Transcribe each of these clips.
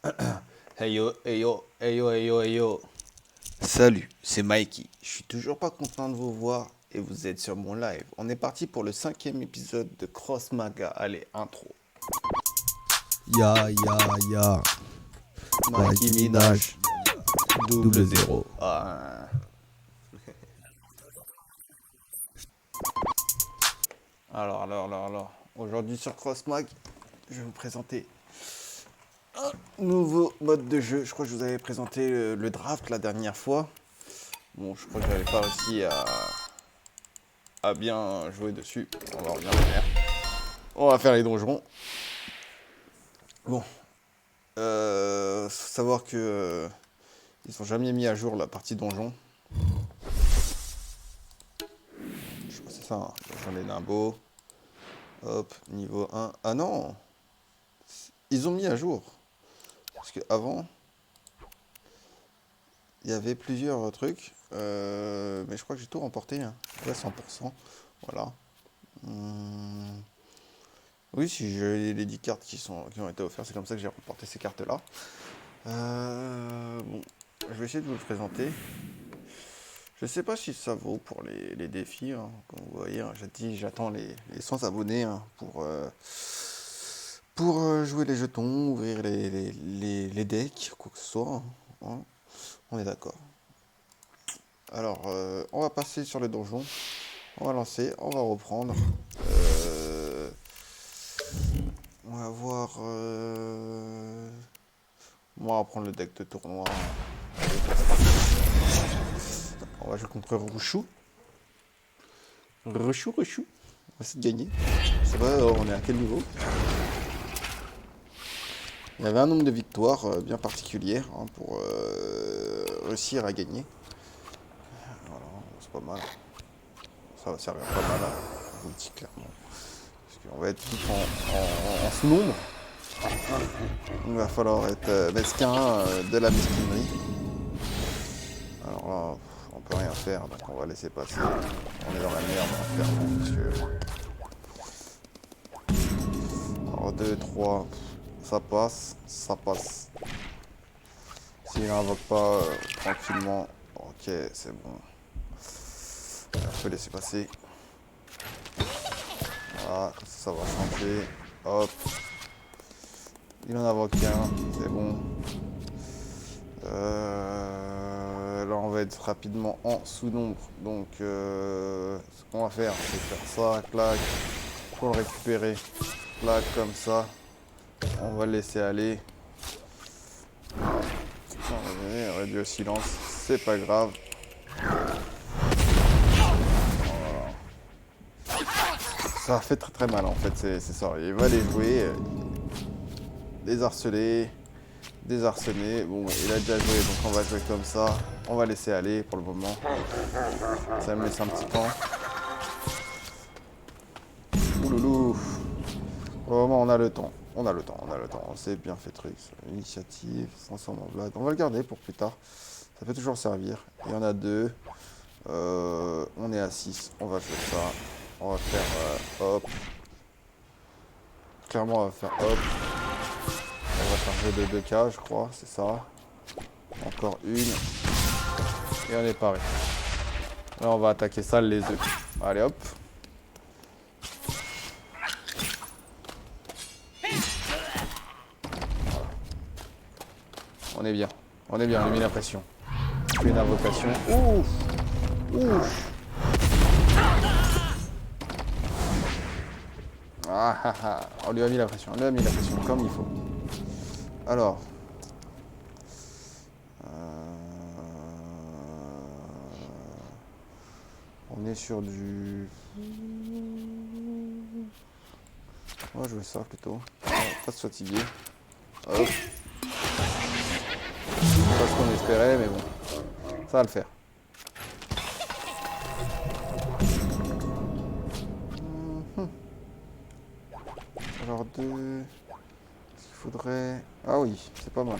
Hey yo, hey yo, hey yo, hey yo, hey yo. Salut, c'est Mikey. Je suis toujours pas content de vous voir et vous êtes sur mon live. On est parti pour le 5e épisode de Cross Maga. Allez, intro. Ya, ya, ya. Mikey Minaj, double zéro. Alors. Aujourd'hui sur Cross Mag, je vais vous présenter un nouveau mode de jeu. Je crois que je vous avais présenté le draft la dernière fois. Bon, je crois que j'avais pas réussi à bien jouer dessus. On va revenir faire. On va faire les donjons. Bon, faut savoir que ils sont jamais mis à jour la partie donjon. Je crois que c'est ça, hein. Donjon des Nimbos. Hop, niveau 1. Ah non, ils ont mis à jour. Parce qu'avant, il y avait plusieurs trucs. Mais je crois que j'ai tout remporté. Hein. Là, 100%. Voilà. Oui, si j'ai les 10 cartes qui ont été offertes, c'est comme ça que j'ai remporté ces cartes-là. Bon, je vais essayer de vous le présenter. Je sais pas si ça vaut pour les défis. Hein. Comme vous voyez, hein, j'ai dit j'attends les 100 abonnés hein, pour jouer les jetons, ouvrir les decks, quoi que ce soit. Hein. On est d'accord. Alors, on va passer sur le donjon. On va lancer, on va reprendre. On va voir. On va reprendre le deck de tournoi. On va jouer contre Rouchou. Rouchou. On va essayer de gagner. Ça va, on est à quel niveau? Il y avait un nombre de victoires bien particulier hein, pour réussir à gagner. Voilà, c'est pas mal. Ça va servir pas mal, je vous le dis clairement. Parce qu'on va être vite en sous-nombre. Il va falloir être mesquin de la mesquinerie. Alors là, on peut rien faire, donc on va laisser passer. On est dans la merde, clairement, parce que... Alors 2, 3, ça passe. S'il n'invoque pas tranquillement, ok, c'est bon. On peut laisser passer. Voilà, ça va changer. Hop. Il en invoque un, c'est bon. Là, on va être rapidement en sous-nombre. Donc, ce qu'on va faire, c'est faire ça, clac, pour le récupérer, clac, comme ça. On va le laisser aller. On va réduire le silence, c'est pas grave. Voilà. Ça fait très mal en fait, c'est ça. Il va les jouer, désarçonner. Bon, il a déjà joué, donc on va jouer comme ça. On va laisser aller pour le moment. Ça me laisse un petit temps. Ouloulou. Pour le moment, on a le temps. On s'est bien fait truc. Initiative, transforme en blague. On va le garder pour plus tard. Ça peut toujours servir. Il y en a 2. On est à 6. On va faire ça. On va faire hop. Clairement, on va faire hop. On va charger de 2K, je crois. C'est ça. Encore une. Et on est paré. Là, on va attaquer ça les œufs. Allez, hop. On est bien, on a mis la pression. Une invocation. Ouf. On lui a mis la pression, comme il faut. Alors. On est sur du... On va jouer ça plutôt. Pas se fatiguer. Hop. C'est pas ce qu'on espérait, mais bon. Ça va le faire. Alors deux... Est-ce qu'il faudrait... Ah oui, c'est pas mal.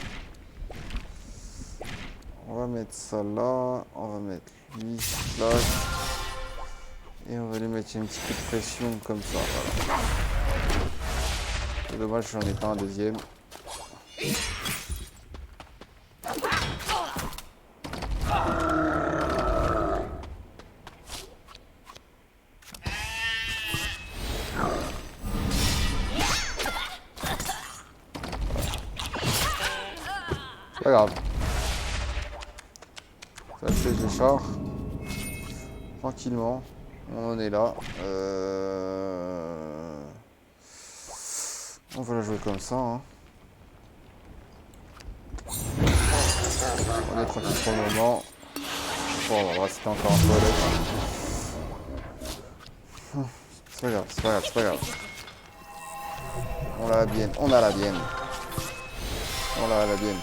On va mettre ça là. On va mettre lui là. Et on va lui mettre un petit peu de pression comme ça. Voilà. C'est dommage, j'en ai pas un deuxième. C'est pas grave. Ça le fait, je charge. Tranquillement. On en est là. On va la jouer comme ça. Hein. On est tranquille pour le moment. Bon, on va rester encore en toilette. C'est pas grave, c'est pas grave, c'est pas grave. On a la bienne, on a la bienne. On a la bienne.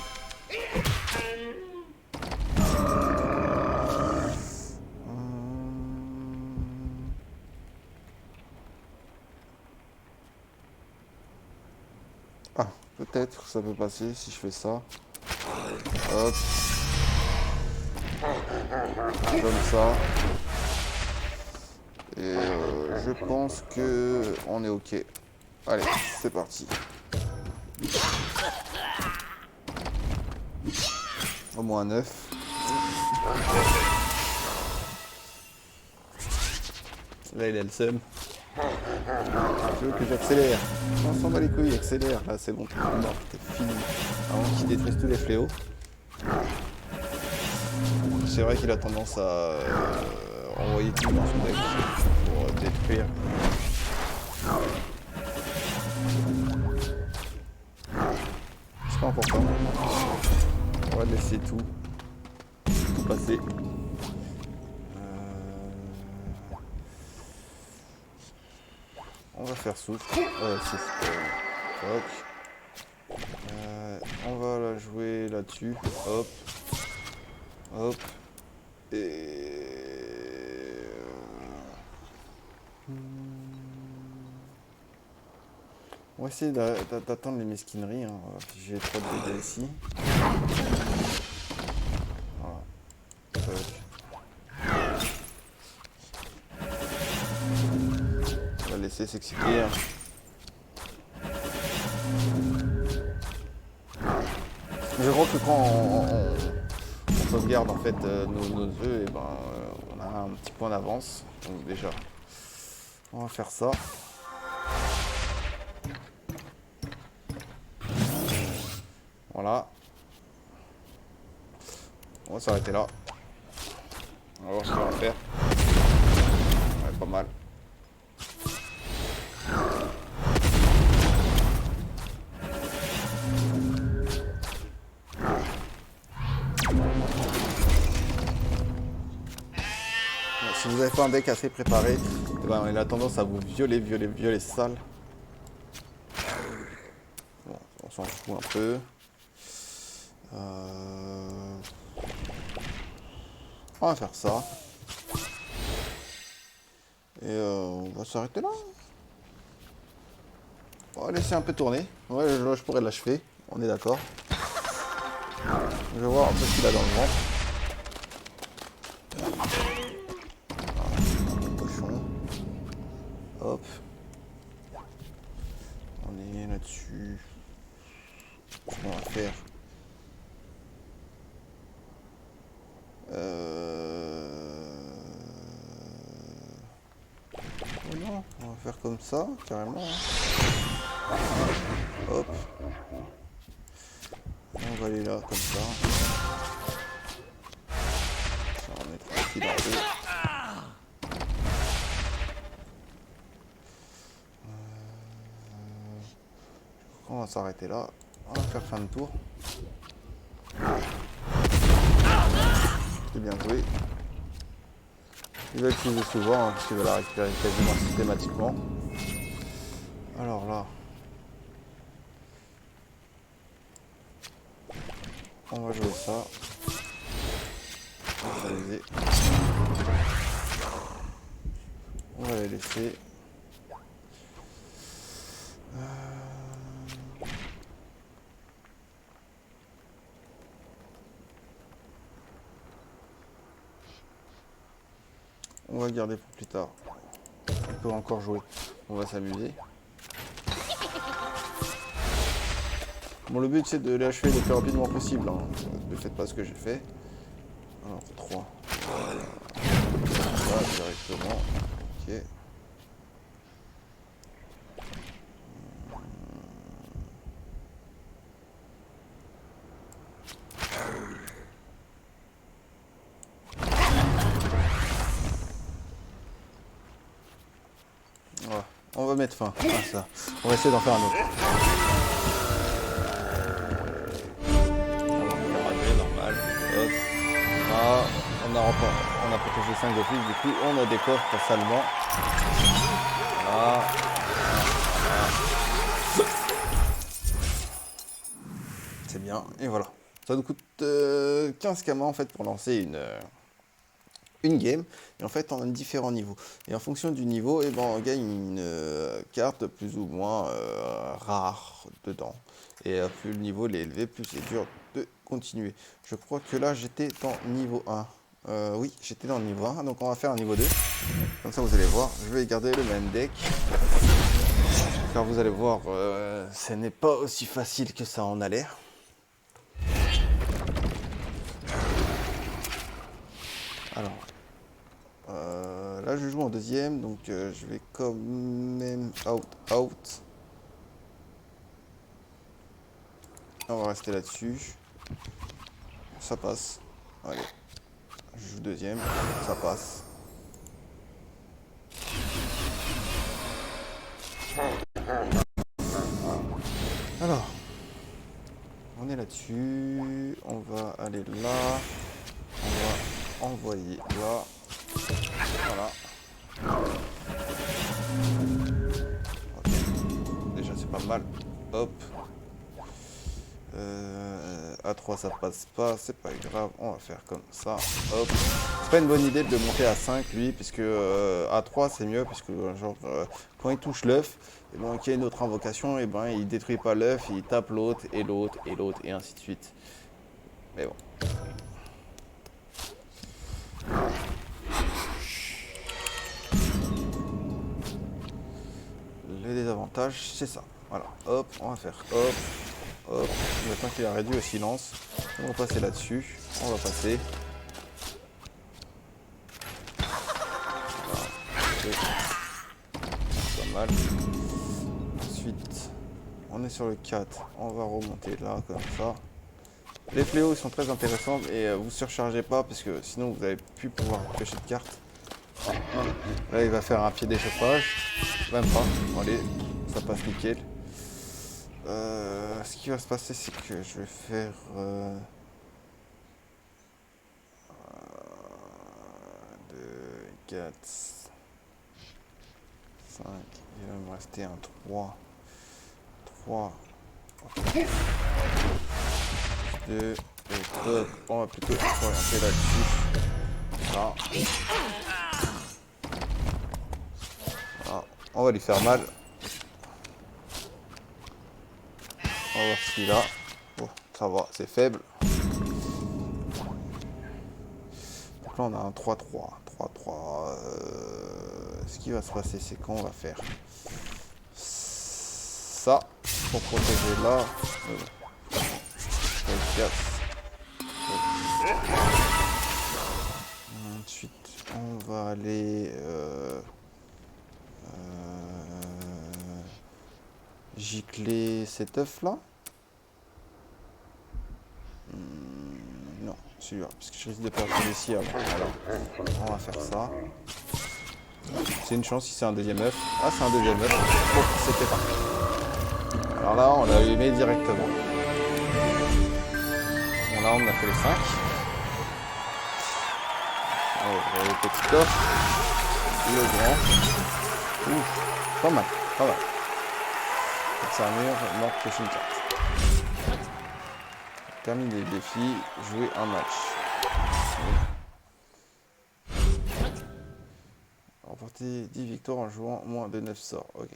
Ah, peut-être ça peut passer si je fais ça. Hop. Comme ça. Et je pense que on est ok. Allez, c'est parti. Au moins 9. Là, il a le seum. Je veux que j'accélère. On s'en bat les couilles, accélère. Là, c'est bon, t'es mort, t'es fini. Avant qu'il détruise tous les fléaux. C'est vrai qu'il a tendance à envoyer tout dans son deck pour détruire. C'est pas important. On va laisser tout passer. On va faire souffle. On va la jouer là-dessus. Hop. Hop. Et... On va essayer d'attendre les mesquineries. Hein. J'ai trop de dégâts ici. Voilà. On va laisser s'exciter. Hein. Je crois que quand on sauvegarde en fait nos œufs, et ben, on a un petit point d'avance. Donc déjà, on va faire ça. Voilà. On va s'arrêter là. On va voir ce qu'on va faire. Ouais, pas mal. Si vous n'avez pas un deck assez préparé, eh ben, il a tendance à vous violer sale. Bon, on s'en fout un peu. On va faire ça. Et on va s'arrêter là. On va laisser un peu tourner. Ouais, je pourrais l'achever. On est d'accord. Je vais voir un peu ce qu'il a dans le ventre. Cochon. Hop. On est là-dessus. Qu'est-ce qu'on va faire? Oh non, on va faire comme ça, carrément. Hein. Hop. On va aller là, comme ça. Ça, on est tranquille en deux. On va s'arrêter là. On va faire fin de tour. C'est bien joué. Il va l'utiliser souvent, hein, parce qu'il va la récupérer quasiment systématiquement. Alors là, on va jouer ça. On va s'amuser. On va les laisser. On va garder pour plus tard. On peut encore jouer. On va s'amuser. Bon, le but c'est de l'achever le plus rapidement possible. Hein. Ne faites pas ce que j'ai fait. Alors, 3. Voilà, directement. Ok. on va mettre fin à ça. On va essayer d'en faire un autre. Alors, on va rater, normal. Hop. Ah, on a protégé 5 d'office, du coup on a des coffres salement. Voilà. C'est bien, et voilà. Ça nous coûte 15 kamas en fait pour lancer une game. Et en fait on a différents niveaux. Et en fonction du niveau, eh ben, on gagne une carte plus ou moins rare dedans. Et plus le niveau est élevé, plus c'est dur de continuer. Je crois que là j'étais dans niveau 1. Oui, j'étais dans le niveau 1, donc on va faire un niveau 2. Comme ça vous allez voir, je vais garder le même deck. Car vous allez voir, ce n'est pas aussi facile que ça en a l'air. Alors, là je joue en deuxième, donc je vais quand même out. On va rester là-dessus. Ça passe. Allez. Je joue deuxième. Ça passe. Alors. On est là-dessus. On va aller là. On va envoyer là. Voilà. Ok. Déjà c'est pas mal. Hop. A3 ça passe pas, c'est pas grave, on va faire comme ça, hop. C'est pas une bonne idée de le monter à 5 lui, puisque A3 c'est mieux, puisque genre quand il touche l'œuf, et ben qu'il y a une autre invocation, et ben il détruit pas l'œuf, il tape l'autre, et l'autre, et l'autre, et ainsi de suite. Mais bon. Le désavantage, c'est ça. Voilà, hop, on va faire hop. Hop, maintenant qu'il a réduit au silence, on va passer là-dessus. On va passer. Voilà. Pas mal. Ensuite, on est sur le 4. On va remonter là, comme ça. Les fléaux ils sont très intéressants et vous surchargez pas parce que sinon vous n'allez plus pouvoir piocher de cartes. Là, il va faire un pied d'échauffage. Même pas. Allez, ça passe nickel. Ce qui va se passer, c'est que je vais faire 2, 4, 5, il va me rester un 3, 2, et top, on va plutôt s'orienter là-dessus. Voilà. Voilà. On va lui faire mal. On va voir ce qu'il a. Bon, ça va, c'est faible. Donc là, on a un 3-3. 3-3. Ce qui va se passer, c'est qu'on va faire ça pour protéger là. Ensuite, on va aller gicler cet œuf là. Non, celui-là, parce que je risque de perdre celui-ci avant. Alors, on va faire ça. C'est une chance si c'est un deuxième œuf. Ah, c'est un deuxième œuf. Bon, c'était parti. Alors là, on l'a allumé directement. Bon, là, on a fait les 5. Oh, le petit coffre. Le grand. Ouf, pas mal, pas mal. C'est un mur, mort, piocher une carte. Terminer le défi, jouer un match. Remporter 10 victoires en jouant moins de 9 sorts. Ok.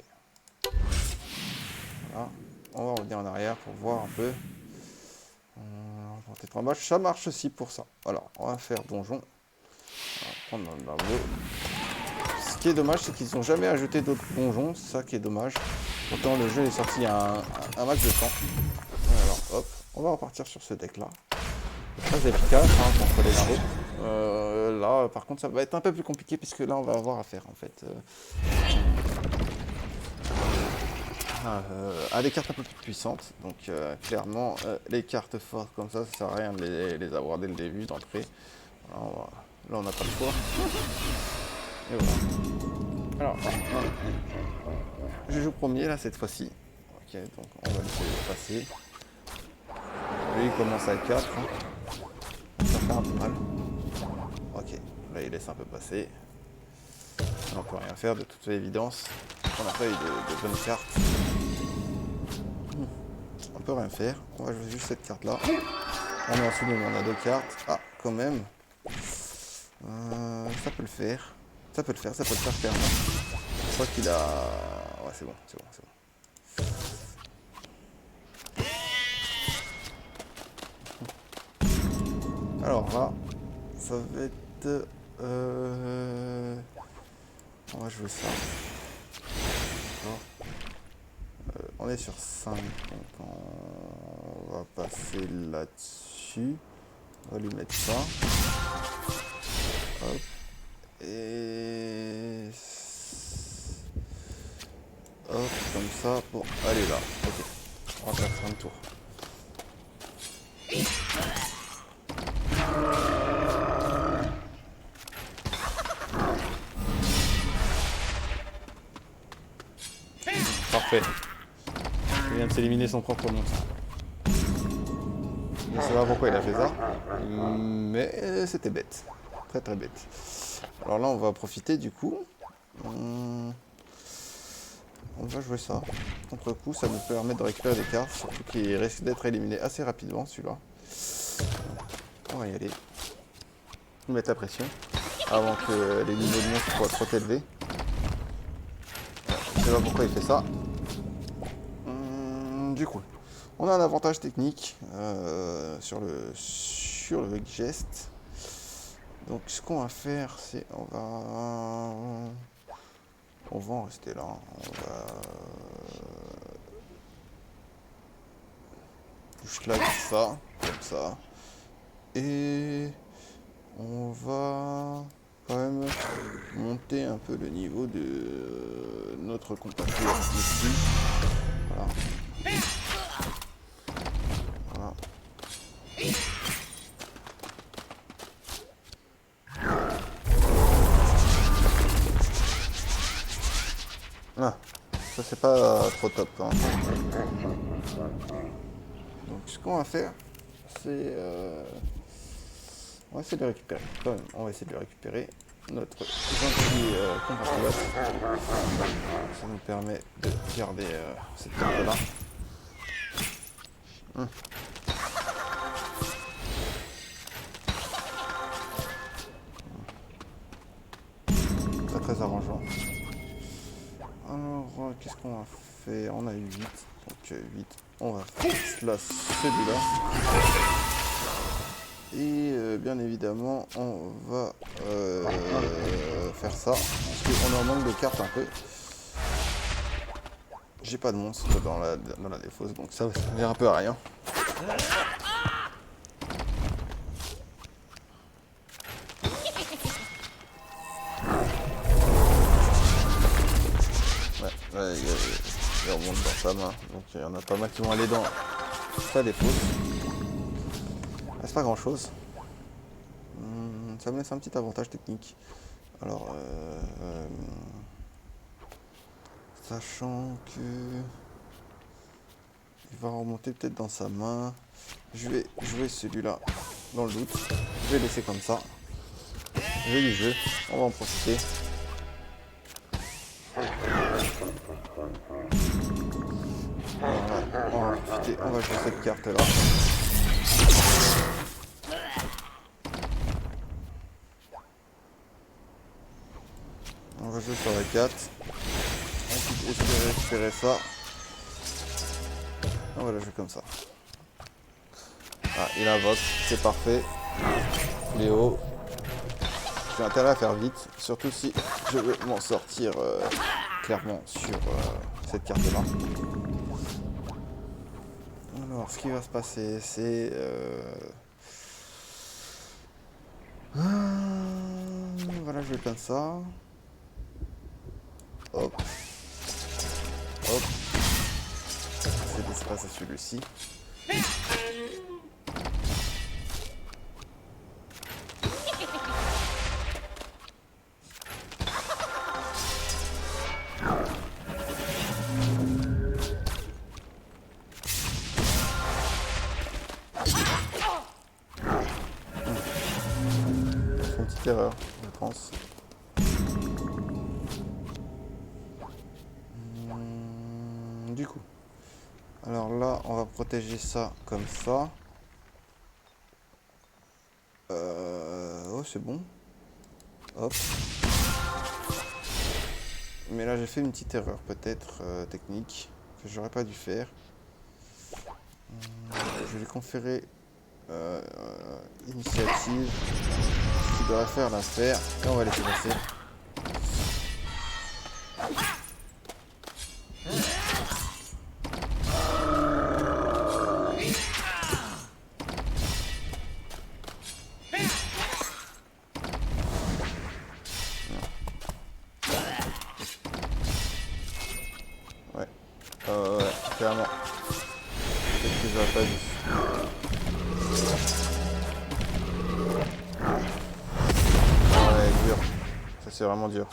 Voilà. On va revenir en arrière pour voir un peu. Remporter 3 matchs, ça marche aussi pour ça. Alors, on va faire donjon. On va prendre le barbeau. Ce qui est dommage, c'est qu'ils n'ont jamais ajouté d'autres donjons. C'est ça qui est dommage. Pourtant, le jeu est sorti il y a un max de temps. Alors, hop. On va repartir sur ce deck là. Très efficace contre les limbeaux. Là par contre ça va être un peu plus compliqué puisque là on va avoir à faire en fait à des cartes un peu plus puissantes. Donc clairement les cartes fortes comme ça sert à rien de les avoir dès le début d'entrée. Là on n'a pas le choix. Et voilà. Alors je joue premier là cette fois-ci. Ok, donc on va laisser passer. Lui il commence à 4. Ça fait un peu mal. Ok, là il laisse un peu passer. On peut rien faire de toute évidence. On n'a pas eu de bonnes cartes. On peut rien faire. On va jouer juste cette carte là. On est en dessous, on a 2 cartes. Ah, quand même. Ça peut le faire. Ça peut le faire clairement. Je crois qu'il a... Ouais, c'est bon, c'est bon, c'est bon. Alors là, ça va être... On va jouer ça. On est sur 5, donc on va passer là-dessus. On va lui mettre ça. Hop. Et... Hop, comme ça, pour aller là. Ok, on va faire un tour. Parfait. Il vient de s'éliminer son propre monstre. Je ne sais pas pourquoi il a fait ça, mais c'était bête. Très très bête. Alors là, on va profiter du coup. On va jouer ça. Contre-coup, ça nous permet de récupérer des cartes, surtout qu'il risque d'être éliminé assez rapidement celui-là. On va y aller. Mettre la pression avant que les niveaux de monstres soient trop élevés. Je sais pas pourquoi il fait ça. Du coup, on a un avantage technique sur le geste. Donc ce qu'on va faire, c'est on va en rester là. On va push-like ça, comme ça. Et on va quand même monter un peu le niveau de notre compatriote ici. Voilà. Voilà. Ah, ça c'est pas trop top. Hein. Donc ce qu'on va faire, c'est... on va essayer de le récupérer. Quand même, on va essayer de le récupérer. Notre gentil compatriote. Ça nous permet de garder cette carte-là. Très arrangeant. Alors, qu'est-ce qu'on va faire? On a eu 8. Donc 8. On va faire celui-là. Et bien évidemment, on va faire ça. Parce qu'on est en manque de cartes un peu. J'ai pas de monstre dans la défausse, donc ça va servir un peu à rien. Ouais, il remonte dans sa main. Donc il y en a pas mal qui vont aller dans sa défausse. C'est pas grand chose. Ça me laisse un petit avantage technique. Alors, sachant que il va remonter peut-être dans sa main. Je vais jouer celui-là dans le doute. Je vais laisser comme ça. Je vais lui jouer. On va en profiter. Voilà, on va profiter. On va jouer cette carte là. On va jouer sur la 4. Ensuite, espérer récupérer ça. On va la jouer comme ça. Ah, il invoque, c'est parfait. Léo. J'ai intérêt à faire vite, surtout si je veux m'en sortir clairement sur cette carte-là. Alors, ce qui va se passer, c'est... voilà, je vais comme ça. Hop. Hop. C'est d'espace à celui-ci. petite erreur, je pense. Du coup. Alors là, on va protéger ça comme ça. Oh, c'est bon. Hop. Mais là, j'ai fait une petite erreur, peut-être technique, que j'aurais pas dû faire. Je vais lui conférer initiative, ce qui devrait faire l'affaire, et on va laisser passer. Ouais, clairement. Peut-être que j'aurais pas dû. Ouais, dur. Ça, c'est vraiment dur.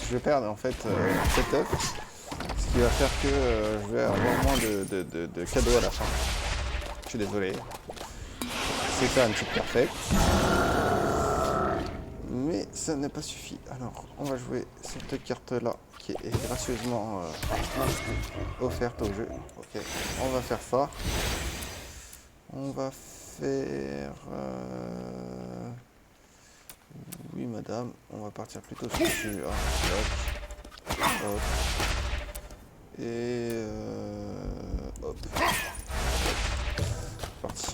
Je vais perdre en fait cet œuf, ce qui va faire que je vais avoir moins de cadeaux à la fin. Je suis désolé. C'est ça une petite perfecte. Mais ça n'a pas suffi. Alors, on va jouer cette carte-là qui est gracieusement offerte au jeu. Ok, on va faire ça. On va faire... Oui, madame. On va partir plutôt sur celui-là. Hop. Hop. Et... hop. Parti.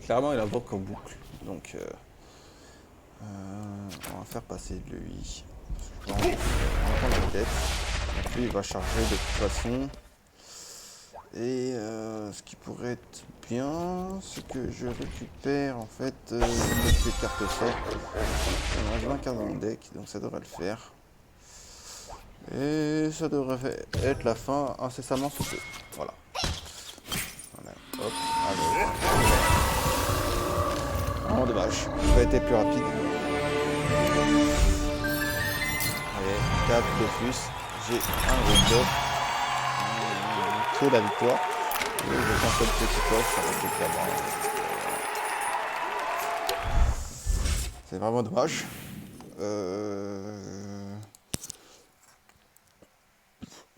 Clairement, il invoque en boucle. Donc, on va faire passer lui. On va prendre la tête. Donc, lui, il va charger de toute façon. Et ce qui pourrait être bien, c'est que je récupère en fait ces cartes fortes. Il me reste 20 cartes dans mon deck, donc ça devrait le faire. Et ça devrait être la fin incessamment sous peu. Voilà. Voilà. Hop, allez. Vraiment dommage, ça a été plus rapide. Allez, 4 de plus. J'ai un gros bloc. La victoire. Et je vais un seul petit coffre, ça va être clairement. C'est vraiment dommage.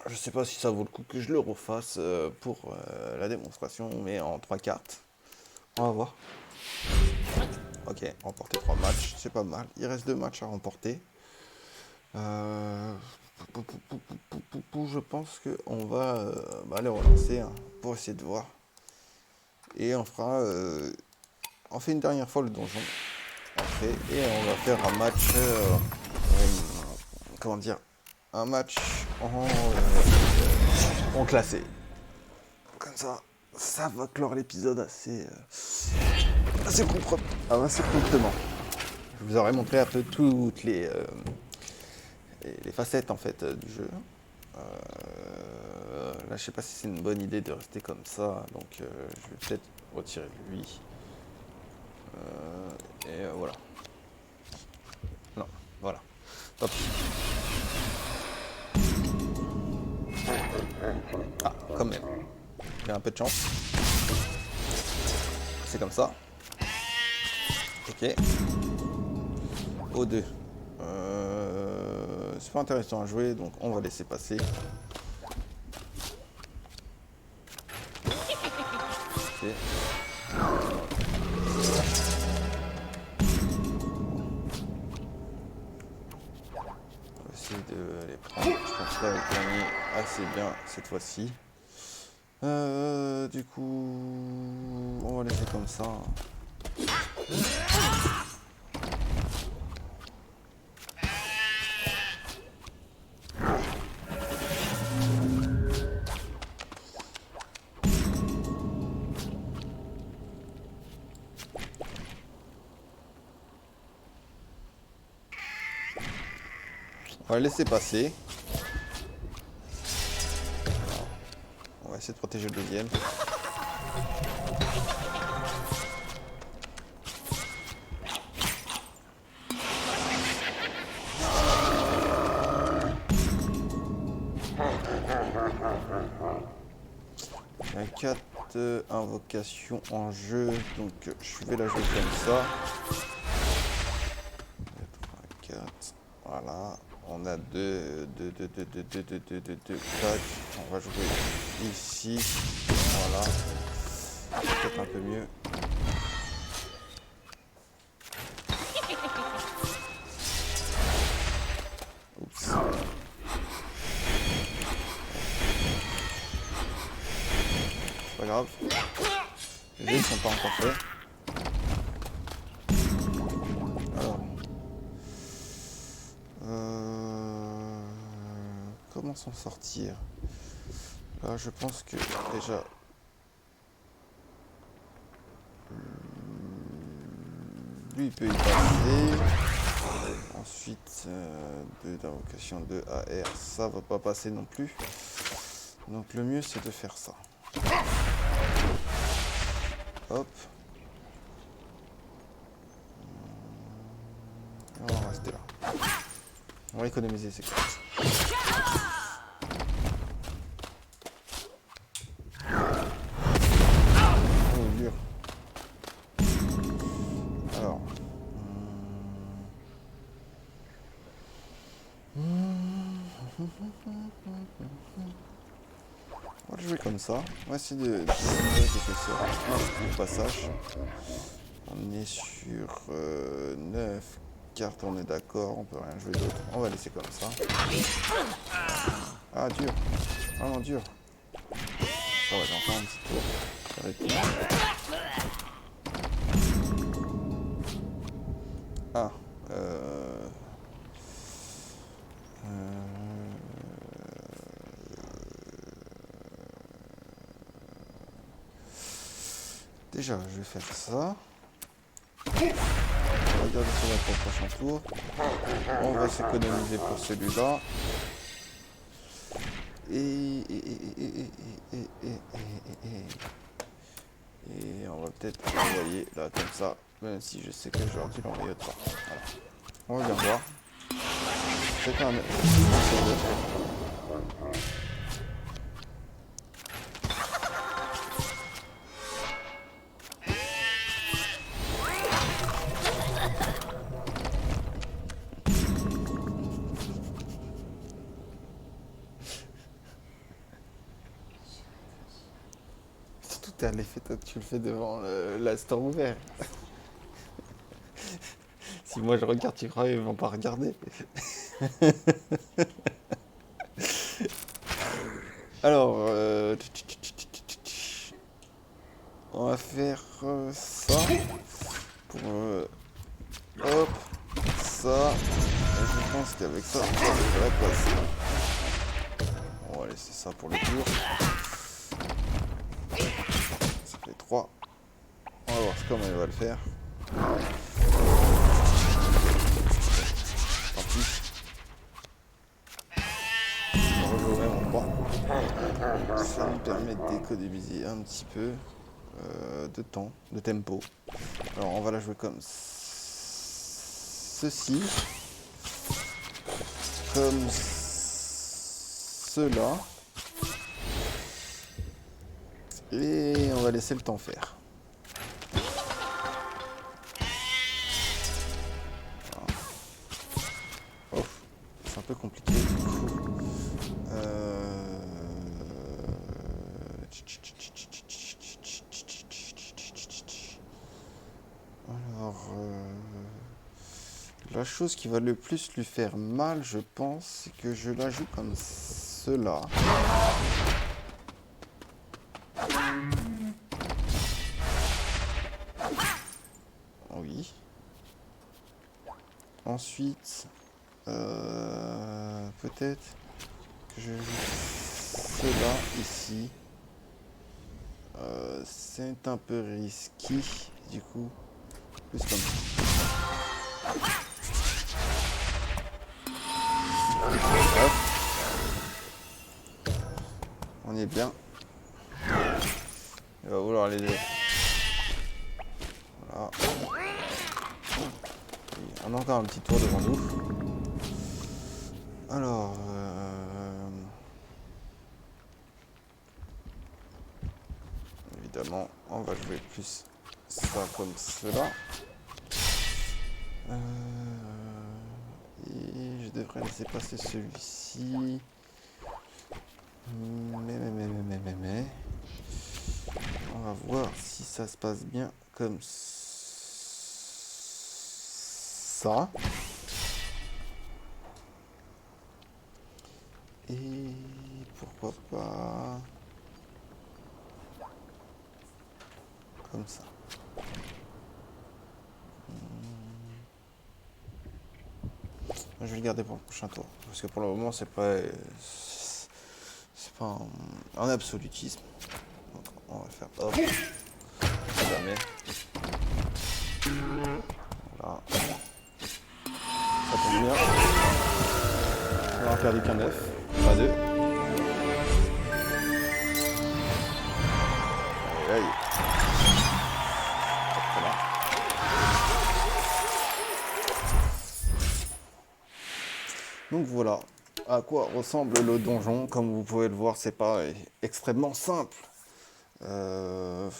Je sais pas si ça vaut le coup que je le refasse pour la démonstration, mais en 3 cartes. On va voir. Ok, remporter 3 matchs, c'est pas mal. Il reste 2 matchs à remporter. Je pense qu'on va les relancer hein, pour essayer de voir. Et on fera... on fait une dernière fois le donjon. Après, et on va faire un match... comment dire, un match en classé. Comme ça va clore l'épisode assez promptement. Je vous aurais montré un peu toutes les facettes en fait du jeu. Là, je sais pas si c'est une bonne idée de rester comme ça, donc je vais peut-être retirer lui. Et voilà. Non, voilà. Hop. Ah, quand même. J'ai un peu de chance. C'est comme ça. Ok. O2. C'est pas intéressant à jouer, donc on va laisser passer. Okay. On va essayer de les prendre. Je pense pas les gagner assez bien cette fois-ci. Du coup, on va laisser comme ça. On va le laisser passer. On va essayer de protéger le deuxième. Il y a 4 invocations en jeu, donc je vais la jouer comme ça. 2, 3, 4, voilà. On a 2, 4. On va jouer ici. Voilà. Peut-être un peu mieux. Oups. C'est pas grave. Les jeux ne sont pas encore faits. Alors. Comment s'en sortir? Là, je pense que déjà... Lui, il peut y passer. Ensuite, 2 d'invocation, 2 AR. Ça va pas passer non plus. Donc le mieux, c'est de faire ça. Hop. On va rester là. On va économiser ces cartes. Oh, dur. Alors. On va le jouer comme ça. On va essayer de l'épaisseur au passage. On est sur 9 cartes, on est d'accord, on peut rien jouer d'autre. On va laisser comme ça. Ah, dur. Vraiment dur. Ça va, j'ai encore un petit tour. Ça va être bien. Ah. Déjà, je vais faire ça. On va regarder sur notre prochain tour. On va s'économiser pour celui-là. Et on va peut-être l'envoyer là comme ça. Même si je sais que j'aurais dû l'envoyer autre part. Voilà. On va bien voir. C'est un... Tout à l'effet, toi, tu le fais devant la store ouvert. Si moi je regarde, tu crois qu'ils vont pas regarder. Alors, on va faire ça pour hop, ça. Et je pense qu'avec ça, ça devrait passer. On va laisser ça pour le tour. Ça fait 3. On va voir comment il va le faire. Tant pis. On va rejouer au même endroit. Ça me permet d'économiser un petit peu de temps, de tempo. Alors on va la jouer comme ceci. Comme cela. Et on va laisser le temps faire. Oh, c'est un peu compliqué du coup. Alors, la chose qui va le plus lui faire mal, je pense, c'est que je la joue comme cela. Oui. Ensuite, peut-être que je joue cela ici. C'est un peu risqué, du coup. Plus comme ça. On y est bien. Il va vouloir les... Voilà. On a encore un petit tour devant nous. Alors... évidemment, on va jouer plus ça comme cela. Et je devrais laisser passer celui-ci. Mais. On va voir si ça se passe bien comme ça. Et pourquoi pas comme ça. Je vais le garder pour le prochain tour. Parce que pour le moment, c'est pas un absolutisme. Donc, on va faire hop. Jamais. Voilà. Ça tombe bien. On a perdu qu'un 9, pas 2. Aïe, aïe. Voilà. Donc voilà à quoi ressemble le donjon. Comme vous pouvez le voir, c'est pas extrêmement simple. On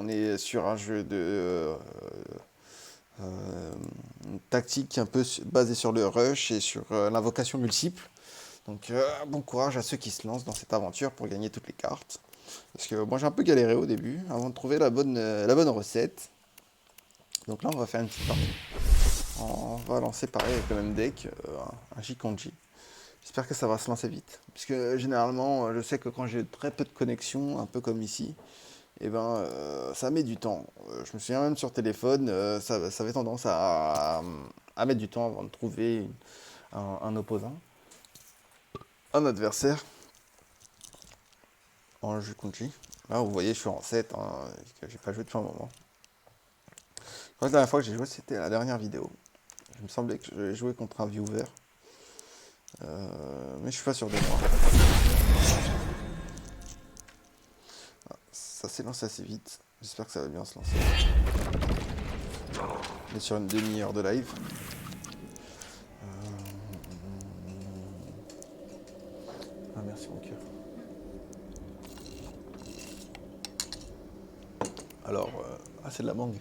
est sur un jeu de tactique un peu basé sur le rush et sur l'invocation multiple. Donc bon courage à ceux qui se lancent dans cette aventure pour gagner toutes les cartes. Parce que moi j'ai un peu galéré au début avant de trouver la bonne recette. Donc là on va faire une petite partie. On va lancer pareil avec le même deck, un Jikonji. J'espère que ça va se lancer vite. Puisque généralement, je sais que quand j'ai très peu de connexion, un peu comme ici, et ben, ça met du temps. Je me souviens même sur téléphone, ça avait tendance à mettre du temps avant de trouver un opposant, un adversaire en Jikonji. Là, vous voyez, je suis en 7, hein, que j'ai pas joué depuis un moment. La dernière fois que j'ai joué, c'était la dernière vidéo. Il me semblait que j'avais joué contre un viewer. Mais je suis pas sûr de moi. Ah, ça s'est lancé assez vite. J'espère que ça va bien se lancer. On est sur une demi-heure de live. Ah merci mon cœur. Alors, c'est de la mangue.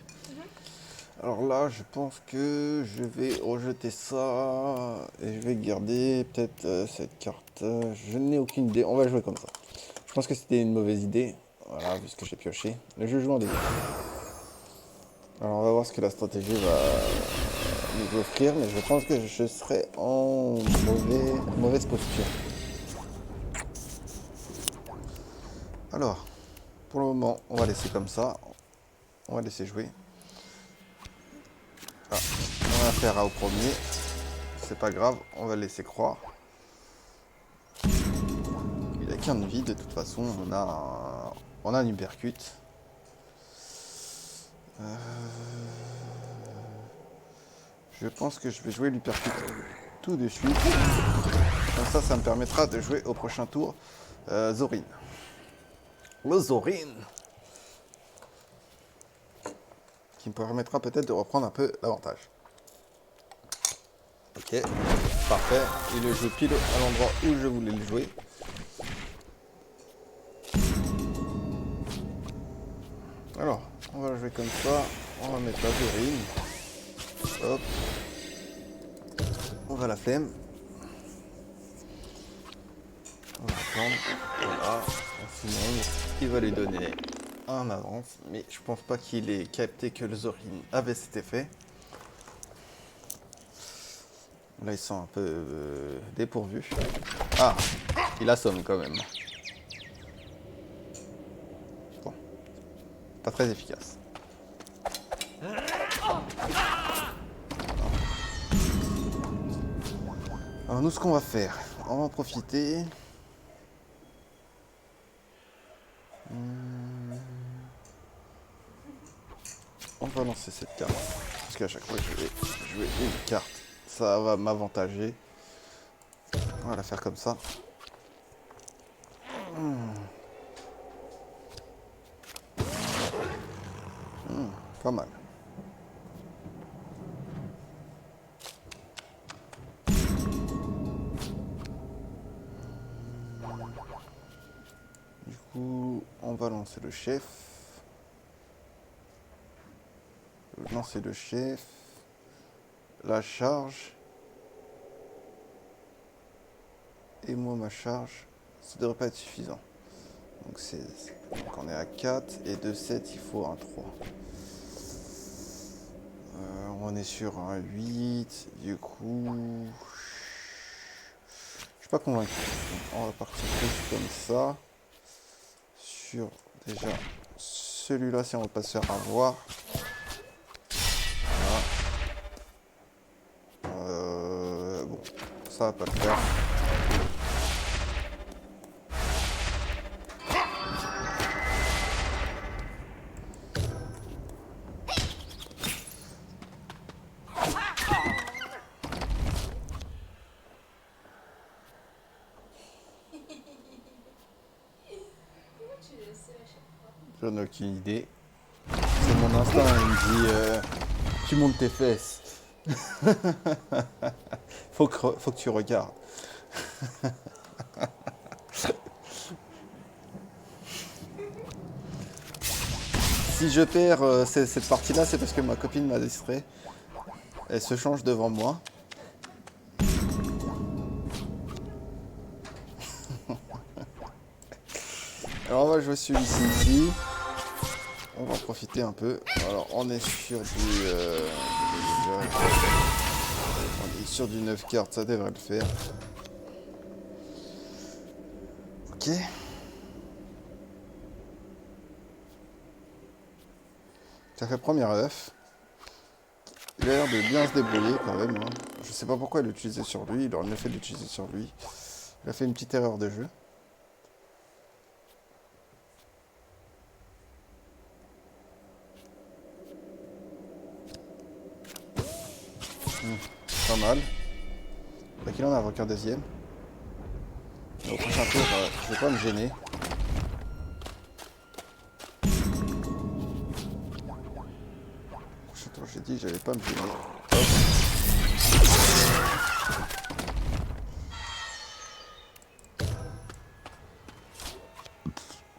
Alors là, je pense que je vais rejeter ça et je vais garder peut-être cette carte. Je n'ai aucune idée. On va jouer comme ça. Je pense que c'était une mauvaise idée. Voilà, vu ce que j'ai pioché. Le jeu joue en début. Alors on va voir ce que la stratégie va nous offrir, mais je pense que je serai en mauvaise posture. Alors, pour le moment, on va laisser comme ça. On va laisser jouer. Ah, on va faire au premier. C'est pas grave, on va le laisser croire. Il a qu'un de vie, de toute façon, on a un uppercut. Je pense que je vais jouer l'uppercut tout de suite. Comme ça me permettra de jouer au prochain tour Zorin. Le Zorin, qui me permettra peut-être de reprendre un peu l'avantage. Ok, parfait. Il le joue pile à l'endroit où je voulais le jouer. Alors, on va jouer comme ça. On va mettre la Zorin. Hop. On va la flemme. On va attendre. Voilà. Il va lui donner un avance. Mais je pense pas qu'il ait capté que le Zorin avait cet effet. Là, ils sont un peu dépourvus. Ah, il assomme quand même. Bon. Pas très efficace. Alors nous, ce qu'on va faire, on va en profiter. On va lancer cette carte. Parce qu'à chaque fois que je vais jouer une carte, ça va m'avantager. On va la faire comme ça. Pas mal. Du coup, on va lancer le chef. Lancer le chef. La charge. Et moi, ma charge, ça devrait pas être suffisant. Donc, donc on est à 4 et de 7, il faut un 3. On est sur un 8. Du coup, je suis pas convaincu. On va partir plus comme ça. Sur déjà celui-là, si on veut pas se faire avoir. Voilà. Bon, ça va pas le faire. J'en ai aucune idée. C'est mon instinct, il me dit tu montes tes fesses. faut que tu regardes. Si je perds cette partie-là, c'est parce que ma copine m'a distrait. Elle se change devant moi. Alors on va jouer celui-ci ici. On va en profiter un peu. Alors on est sur du 9 cartes, ça devrait le faire. Ok. Ça fait premier œuf. Il a l'air de bien se débrouiller quand même. Hein. Je sais pas pourquoi il l'a utilisé sur lui. Il aurait mieux fait de l'utiliser sur lui. Il a fait une petite erreur de jeu. Pas mal. Donc il en a avec un deuxième. Au prochain tour, je vais pas me gêner. Au prochain tour, j'ai dit que j'allais pas me gêner. Hop.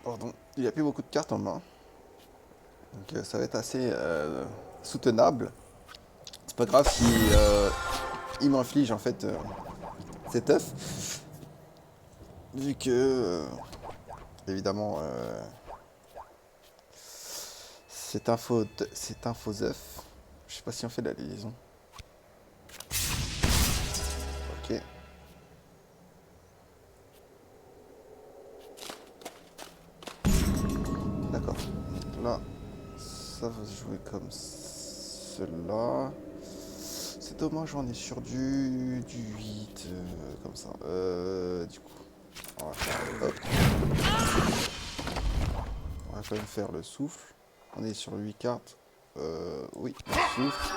Pardon. Il n'y a plus beaucoup de cartes en main. Donc ça va être assez soutenable. C'est pas grave si il m'inflige en fait cet œuf. Vu que évidemment c'est un faux œuf. Je sais pas si on fait la liaison. Ok. D'accord. Là, ça va se jouer comme cela. C'est dommage, on est sur du 8, comme ça. Du coup, on va faire, hop. On va quand même faire le souffle. On est sur 8 cartes. Oui, le souffle.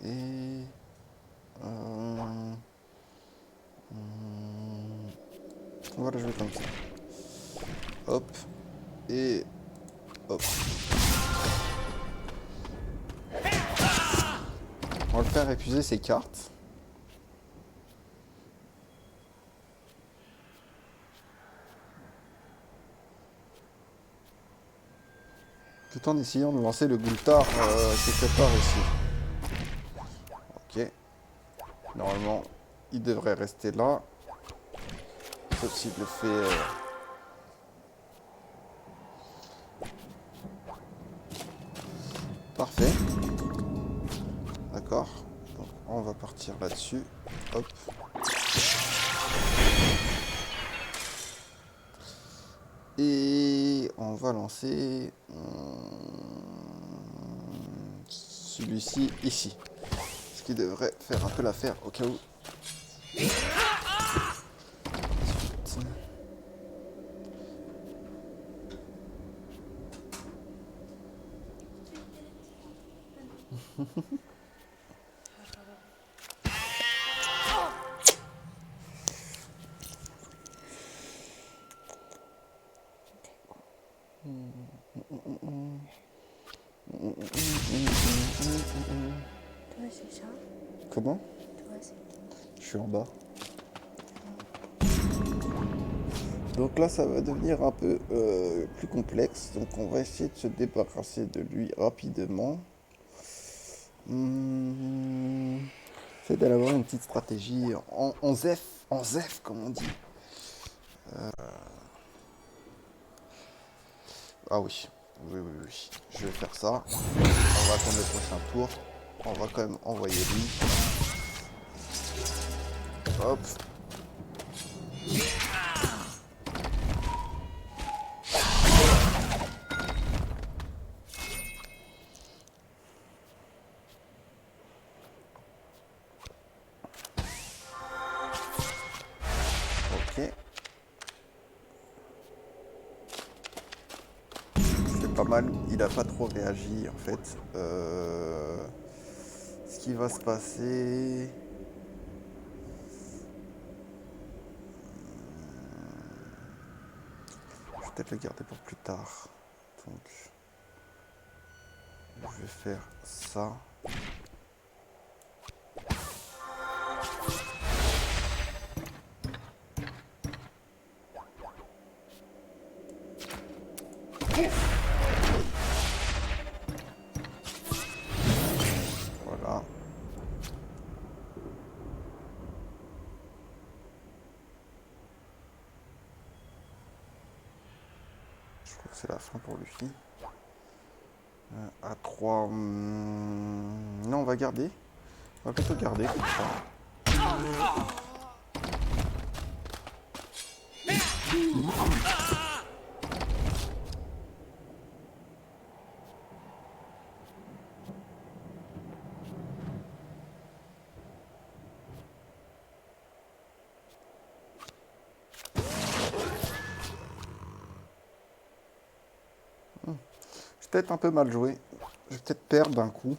Et... on va le jouer comme ça. Hop. Et... hop. On va le faire épuiser ses cartes. Tout en essayant de lancer le Goultard quelque part ici. Ok. Normalement, il devrait rester là. Sauf s'il le fait... Parfait. D'accord. Donc on va partir là-dessus. Hop. Et on va lancer celui-ci ici. Ce qui devrait faire un peu l'affaire au cas où. Comment? Toi, c'est qui? Je suis en bas. Donc là, ça va devenir un peu plus complexe. Donc on va essayer de se débarrasser de lui rapidement. C'est d'aller avoir une petite stratégie en zef, comme on dit. Ah oui. Oui. Je vais faire ça. On va attendre le prochain tour. On va quand même envoyer lui. Hop. Ok. C'est pas mal. Il a pas trop réagi en fait. Ce qui va se passer. Je vais peut-être le garder pour plus tard. Donc, je vais faire ça. Voilà. Je crois que c'est la fin pour lui. À 3. Non, on va garder. On va plutôt garder comme ça. J'ai peut-être un peu mal joué. Je vais peut-être perdre d'un coup.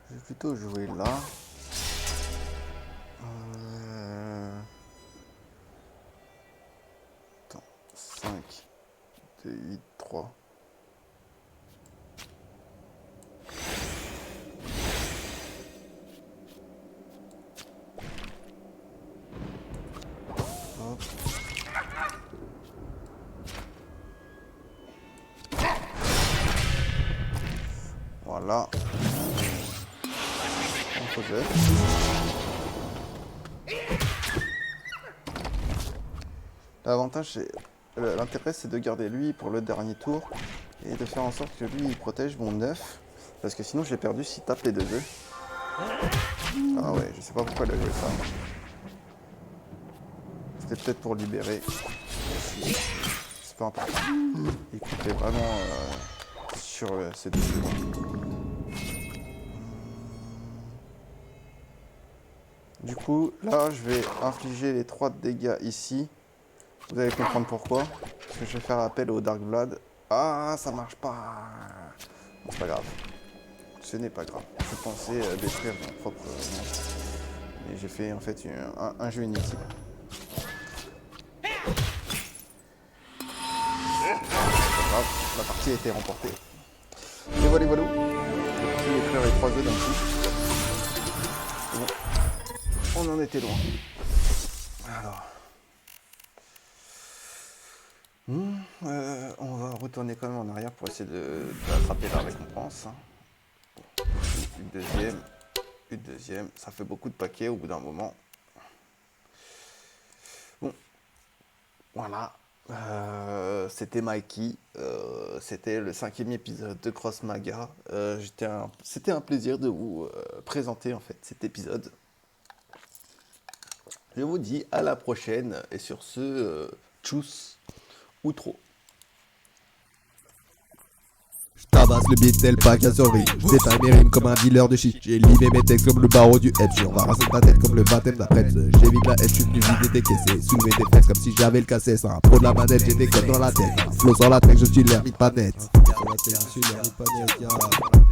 Je vais plutôt jouer là. Attends, 5, 2, 8, 3. Hop. Voilà. On faisait. L'avantage, l'intérêt, c'est de garder lui pour le dernier tour et de faire en sorte que lui, il protège mon 9. Parce que sinon, je l'ai perdu s'il tape les 2 œufs. Ah ouais, je sais pas pourquoi il a joué ça. C'était peut-être pour libérer. C'est pas important. Il coupait vraiment sur ces 2 œufs. Du coup, là, je vais infliger les 3 dégâts ici. Vous allez comprendre pourquoi. Parce que je vais faire appel au Dark Blood. Ah, ça marche pas. Bon, c'est pas grave. Ce n'est pas grave. Je pensais détruire mon propre monstre. Mais j'ai fait en fait un jeu inutile. C'est pas grave, la partie a été remportée. Et voilà. Je vais détruire les 3 œufs d'un coup. Bon. On en était loin. Alors. On va retourner quand même en arrière pour essayer d'attraper la récompense. Une deuxième. Ça fait beaucoup de paquets au bout d'un moment. Bon. Voilà. C'était Mikey. C'était le 5e épisode de Cross Maga. C'était un plaisir de vous présenter en fait cet épisode. Je vous dis à la prochaine. Et sur ce, tchuss ou trop. Tabasse le beat tel pack à survie. J'détaille mes rimes comme un dealer de shit. J'ai limé mes textes comme le barreau du Edge. On va raser ta tête comme le baptême d'après. J'évite la haine, j'suis venu vider tes caissés. Soulever tes fesses comme si j'avais le cassé. C'est un pro de la manette, j'ai des codes dans la tête. Un flow sur la track, je suis l'ermite pas net. insulaire ou pas américain.